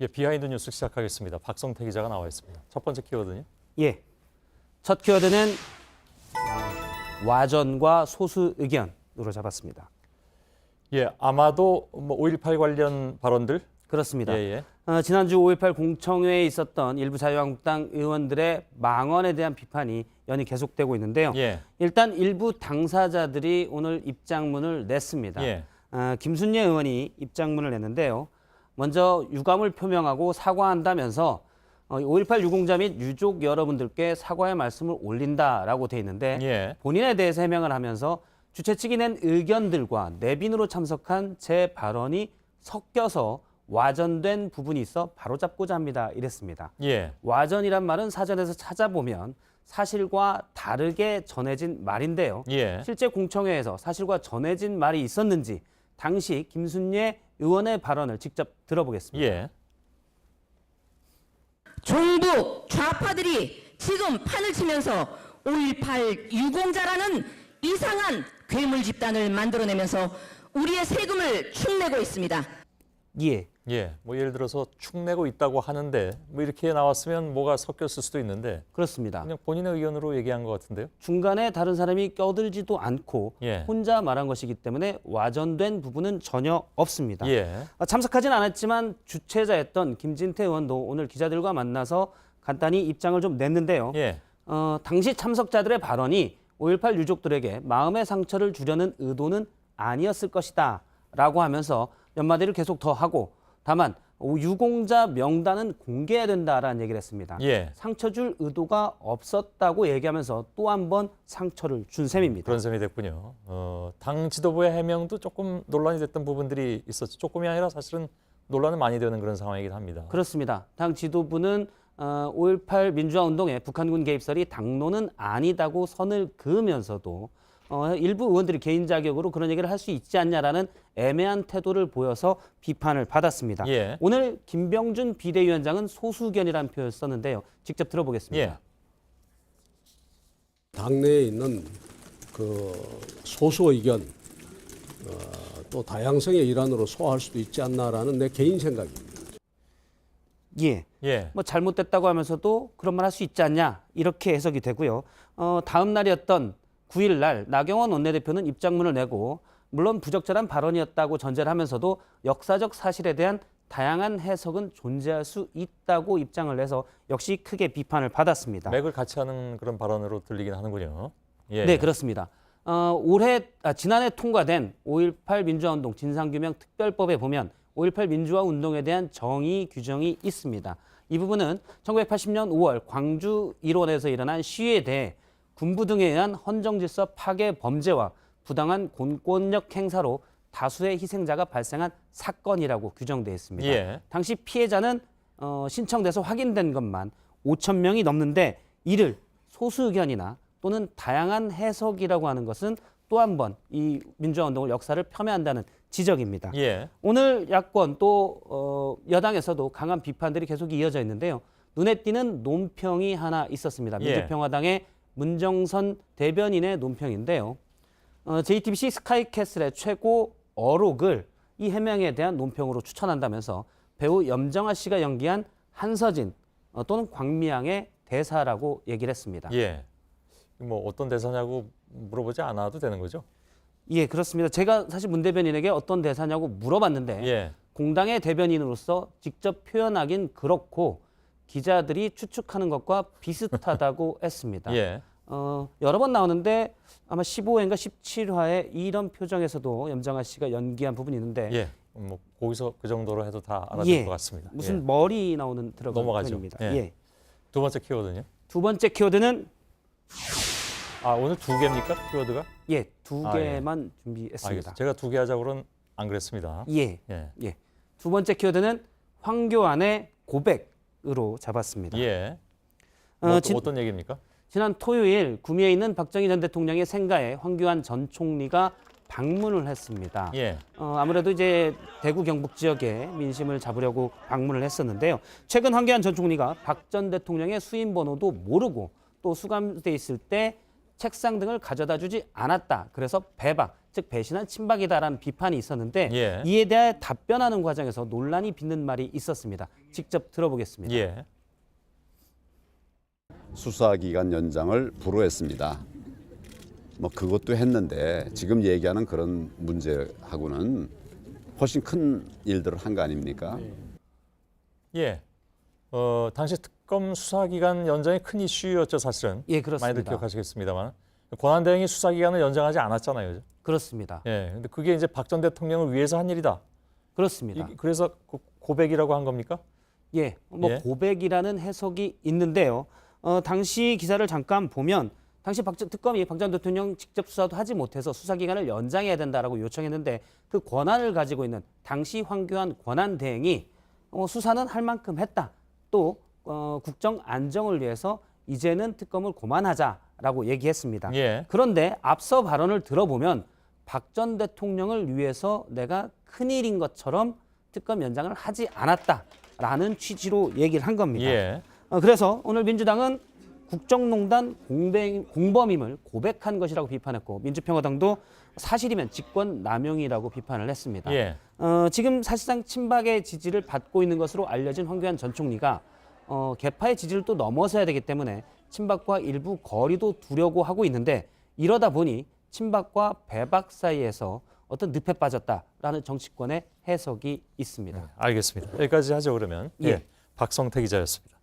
예, 비하인드 뉴스 시작하겠습니다. 박성태 기자가 나와 있습니다. 첫 번째 키워드는요? 예. 첫 키워드는 와전과 소수 의견으로 잡았습니다. 예, 아마도 5.18 관련 발언들? 그렇습니다. 예. 지난주 5.18 공청회에 있었던 일부 자유한국당 의원들의 망언에 대한 비판이 연이 계속되고 있는데요. 예. 일단 일부 당사자들이 오늘 입장문을 냈습니다. 예. 김순례 의원이 입장문을 냈는데요. 먼저 유감을 표명하고 사과한다면서 5.18 유공자 및 유족 여러분들께 사과의 말씀을 올린다라고 돼 있는데 예. 본인에 대해서 해명을 하면서 주최 측이 낸 의견들과 내빈으로 참석한 제 발언이 섞여서 와전된 부분이 있어 바로잡고자 합니다. 이랬습니다. 예. 와전이란 말은 사전에서 찾아보면 사실과 다르게 전해진 말인데요. 예. 실제 공청회에서 사실과 전해진 말이 있었는지 당시 김순례 의원의 발언을 직접 들어보겠습니다. 예. 종북 좌파들이 지금 판을 치면서 5.18 유공자라는 이상한 괴물 집단을 만들어내면서 우리의 세금을 축내고 있습니다. 예. 예. 예를 들어서 축내고 있다고 하는데 이렇게 나왔으면 뭐가 섞였을 수도 있는데 그렇습니다. 그냥 본인의 의견으로 얘기한 것 같은데요. 중간에 다른 사람이 껴들지도 않고 예. 혼자 말한 것이기 때문에 와전된 부분은 전혀 없습니다. 예. 참석하진 않았지만 주최자였던 김진태 의원도 오늘 기자들과 만나서 간단히 입장을 좀 냈는데요. 예. 당시 참석자들의 발언이 5.18 유족들에게 마음의 상처를 주려는 의도는 아니었을 것이다 라고 하면서 연마디를 계속 더 하고 다만 유공자 명단은 공개해야 된다라는 얘기를 했습니다. 예. 상처 줄 의도가 없었다고 얘기하면서 또 한 번 상처를 준 셈입니다. 그런 셈이 됐군요. 당 지도부의 해명도 조금 논란이 됐던 부분들이 있었죠. 조금이 아니라 사실은 논란은 많이 되는 그런 상황이긴 합니다. 그렇습니다. 당 지도부는 5.18 민주화 운동에 북한군 개입설이 당론은 아니다고 선을 그으면서도 일부 의원들이 개인 자격으로 그런 얘기를 할 수 있지 않냐라는 애매한 태도를 보여서 비판을 받았습니다. 예. 오늘 김병준 비대위원장은 소수견이라는 표현을 썼는데요. 직접 들어보겠습니다. 예. 당내에 있는 그 소수 의견 또 다양성의 일환으로 소화할 수도 있지 않나라는 내 개인 생각입니다. 예. 예. 뭐 잘못됐다고 하면서도 그런 말 할 수 있지 않냐 이렇게 해석이 되고요. 다음 날이었던 9일 날 나경원 원내대표는 입장문을 내고 물론 부적절한 발언이었다고 전제를 하면서도 역사적 사실에 대한 다양한 해석은 존재할 수 있다고 입장을 내서 역시 크게 비판을 받았습니다. 맥을 같이 하는 그런 발언으로 들리긴 하는군요. 예. 네, 그렇습니다. 지난해 통과된 5.18 민주화운동 진상규명 특별법에 보면 5.18 민주화 운동에 대한 정의 규정이 있습니다. 이 부분은 1980년 5월 광주 일원에서 일어난 시위에 대해 군부 등에 의한 헌정질서 파괴 범죄와 부당한 공권력 행사로 다수의 희생자가 발생한 사건이라고 규정되어 있습니다. 예. 당시 피해자는 신청돼서 확인된 것만 5천 명이 넘는데 이를 소수 의견이나 또는 다양한 해석이라고 하는 것은 또 한 번 이 민주화운동을 역사를 폄훼한다는 지적입니다. 예. 오늘 야권 또 여당에서도 강한 비판들이 계속 이어져 있는데요. 눈에 띄는 논평이 하나 있었습니다. 예. 민주평화당의 문정선 대변인의 논평인데요. JTBC 스카이캐슬의 최고 어록을 이 해명에 대한 논평으로 추천한다면서 배우 염정아 씨가 연기한 한서진 또는 광미양의 대사라고 얘기를 했습니다. 예. 어떤 대사냐고 물어보지 않아도 되는 거죠? 예, 그렇습니다. 제가 사실 문 대변인에게 어떤 대사냐고 물어봤는데 예. 공당의 대변인으로서 직접 표현하긴 그렇고 기자들이 추측하는 것과 비슷하다고 했습니다. 예. 여러 번 나오는데 아마 15회인가 17화에 이런 표정에서도 염정아 씨가 연기한 부분이 있는데 예. 거기서 그 정도로 해도 다 알아들 예, 것 같습니다. 무슨 예. 머리 나오는 들어간 넘어가죠. 표현입니다. 예. 예. 두 번째 키워드는요? 두 번째 키워드는 오늘 두 개입니까? 키워드가? 예, 두 아, 예. 개만 준비했습니다. 알겠습니다. 제가 두 개 하자고는 안 그랬습니다. 예. 예. 예. 두 번째 키워드는 황교안의 고백으로 잡았습니다. 예. 어떤 얘기입니까? 지난 토요일 구미에 있는 박정희 전 대통령의 생가에 황교안 전 총리가 방문을 했습니다. 예. 아무래도 이제 대구 경북 지역에 민심을 잡으려고 방문을 했었는데요. 최근 황교안 전 총리가 박 전 대통령의 수임 번호도 모르고 또 수감돼 있을 때 책상 등을 가져다 주지 않았다. 그래서 배박, 즉 배신한 친박이다라는 비판이 있었는데 예. 이에 대해 답변하는 과정에서 논란이 빚는 말이 있었습니다. 직접 들어보겠습니다. 예. 수사기간 연장을 불허했습니다. 뭐 그것도 했는데 지금 얘기하는 그런 문제하고는 훨씬 큰 일들을 한 거 아닙니까? 예. 당시 특검 수사기간 연장이 큰 이슈였죠, 사실은. 예, 그렇습니다. 많이들 기억하시겠습니다만. 권한대행이 수사기간을 연장하지 않았잖아요. 그죠? 그렇습니다. 예. 근데 그게 이제 박 전 대통령을 위해서 한 일이다. 그렇습니다. 그래서 고백이라고 한 겁니까? 예, 뭐 예. 고백이라는 해석이 있는데요. 당시 기사를 잠깐 보면 당시 특검이 박 전 대통령 직접 수사도 하지 못해서 수사 기간을 연장해야 된다라고 요청했는데 그 권한을 가지고 있는 당시 황교안 권한 대행이 수사는 할 만큼 했다. 또 국정 안정을 위해서 이제는 특검을 그만하자라고 얘기했습니다. 예. 그런데 앞서 발언을 들어보면 박 전 대통령을 위해서 내가 큰일인 것처럼 특검 연장을 하지 않았다라는 취지로 얘기를 한 겁니다. 예. 그래서 오늘 민주당은 국정농단 공범임을 고백한 것이라고 비판했고 민주평화당도 사실이면 직권남용이라고 비판을 했습니다. 예. 지금 사실상 친박의 지지를 받고 있는 것으로 알려진 황교안 전 총리가 개파의 지지를 또 넘어서야 되기 때문에 친박과 일부 거리도 두려고 하고 있는데 이러다 보니 친박과 배박 사이에서 어떤 늪에 빠졌다라는 정치권의 해석이 있습니다. 알겠습니다. 여기까지 하죠, 그러면. 예. 박성태 기자였습니다.